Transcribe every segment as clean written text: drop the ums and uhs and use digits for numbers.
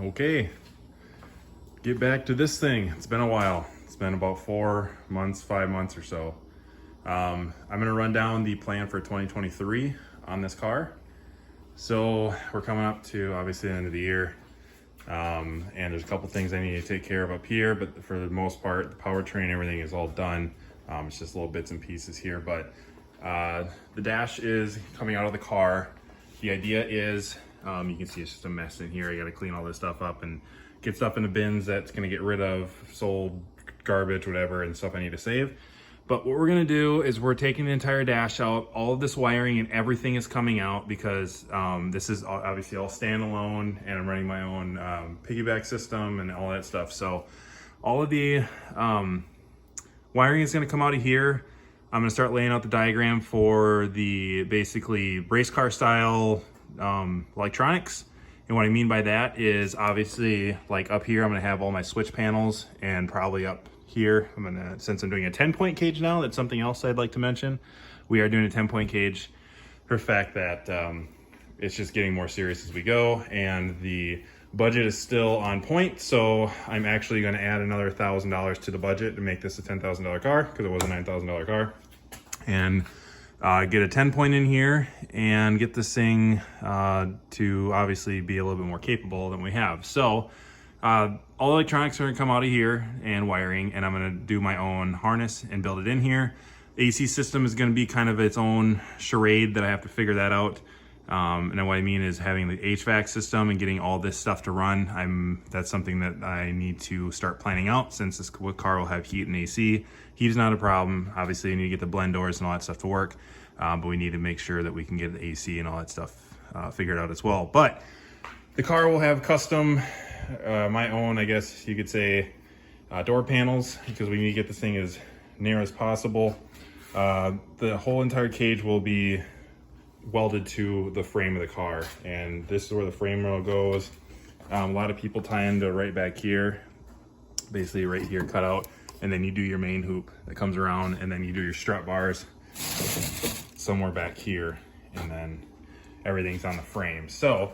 Okay, get back to this thing. It's been a while. It's been about 4 months, 5 months or so. I'm gonna run down the plan for 2023 on this car. So we're coming up to obviously the end of the year. And there's a couple things I need to take care of up here, but for the most part, the powertrain, everything is all done. It's just little bits and pieces here, but the dash is coming out of the car. The idea is, you can see it's just a mess in here. I gotta clean all this stuff up and get stuff in the bins that's gonna get rid of, sold, garbage, whatever, and stuff I need to save. But what we're gonna do is we're taking the entire dash out. All of this wiring and everything is coming out because this is obviously all standalone, and I'm running my own piggyback system and all that stuff. So all of the wiring is gonna come out of here. I'm gonna start laying out the diagram for the basically race car style electronics. And what I mean by that is obviously like up here, I'm gonna have all my switch panels, and probably up here, since I'm doing a 10-point cage now, that's something else I'd like to mention. We are doing a 10-point cage for the fact that it's just getting more serious as we go, and the budget is still on point. So I'm actually gonna add another $1,000 to the budget to make this a $10,000 car, because it was a $9,000 car. And get a 10-point in here and get this thing to obviously be a little bit more capable than we have. So all electronics are gonna come out of here and wiring, and I'm gonna do my own harness and build it in here. AC system is gonna be kind of its own charade that I have to figure that out. And then what I mean is having the HVAC system and getting all this stuff to run. That's something that I need to start planning out, since this car will have heat and AC. Heat is not a problem. Obviously, you need to get the blend doors and all that stuff to work, but we need to make sure that we can get the AC and all that stuff figured out as well. But the car will have custom, my own, I guess you could say, door panels, because we need to get this thing as near as possible. The whole entire cage will be welded to the frame of the car, and this is where the frame rail goes. A lot of people tie into right back here, basically right here cut out, and then you do your main hoop that comes around, and then you do your strut bars somewhere back here, and then everything's on the frame. So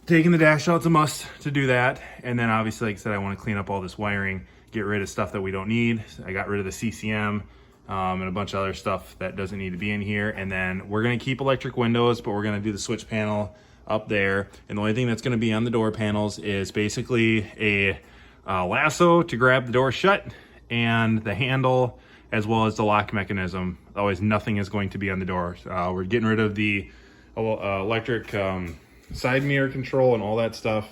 taking the dash out is a must to do that. And then obviously, like I said, I want to clean up all this wiring, get rid of stuff that we don't need. I got rid of the CCM and a bunch of other stuff that doesn't need to be in here. And then we're going to keep electric windows, but we're going to do the switch panel up there. And the only thing that's going to be on the door panels is basically a lasso to grab the door shut, and the handle, as well as the lock mechanism. Always, nothing is going to be on the door. We're getting rid of the electric side mirror control and all that stuff,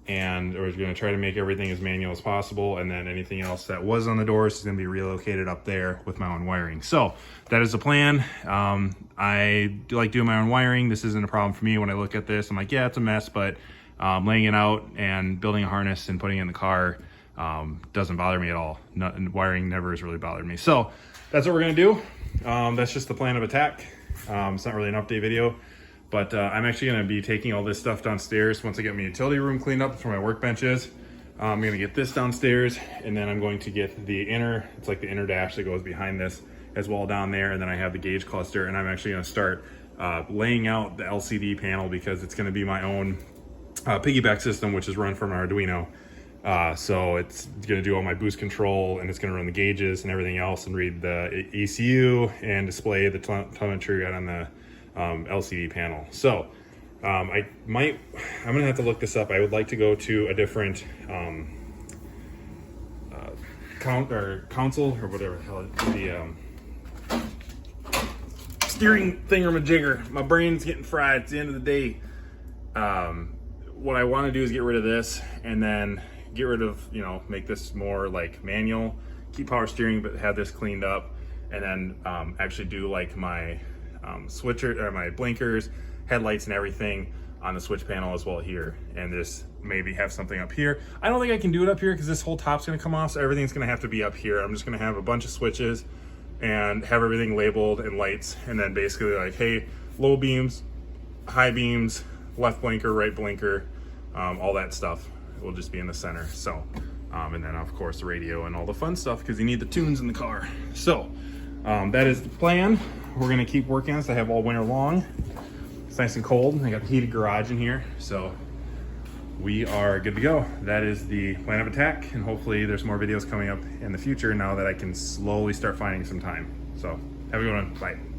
and we're going to try to make everything as manual as possible. And then anything else that was on the doors is going to be relocated up there with my own wiring. So that is the plan. I do like doing my own wiring. This isn't a problem for me. When I look at this, I'm like, yeah, it's a mess, but laying it out and building a harness and putting it in the car doesn't bother me at all. Wiring never has really bothered me. So that's what we're going to do. That's just the plan of attack. It's not really an update video, but I'm actually going to be taking all this stuff downstairs once I get my utility room cleaned up. That's where my workbench is. I'm going to get this downstairs, and then I'm going to get the inner, it's like the inner dash that goes behind this as well down there. And then I have the gauge cluster, and I'm actually going to start laying out the LCD panel, because it's going to be my own piggyback system, which is run from an Arduino. So it's going to do all my boost control, and it's going to run the gauges and everything else, and read the ECU and display the telemetry on the LCD panel. So I'm going to have to look this up. I would like to go to a different console or whatever the hell the steering thingamajigger. My brain's getting fried. It's the end of the day. What I want to do is get rid of this, and then get rid of, make this more like manual, keep power steering, but have this cleaned up, and then actually do like my switcher or my blinkers, headlights, and everything on the switch panel as well here, and just maybe have something up here. I don't think I can do it up here because this whole top's going to come off, so everything's going to have to be up here. I'm just going to have a bunch of switches and have everything labeled and lights, and then basically like, hey, low beams, high beams, left blinker, right blinker, all that stuff will just be in the center. So and then of course the radio and all the fun stuff, because you need the tunes in the car. So that is the plan. We're gonna keep working on this. I have all winter long. It's nice and cold. I got the heated garage in here, so we are good to go. That is the plan of attack, and hopefully there's more videos coming up in the future now that I can slowly start finding some time. So have a good one. Bye.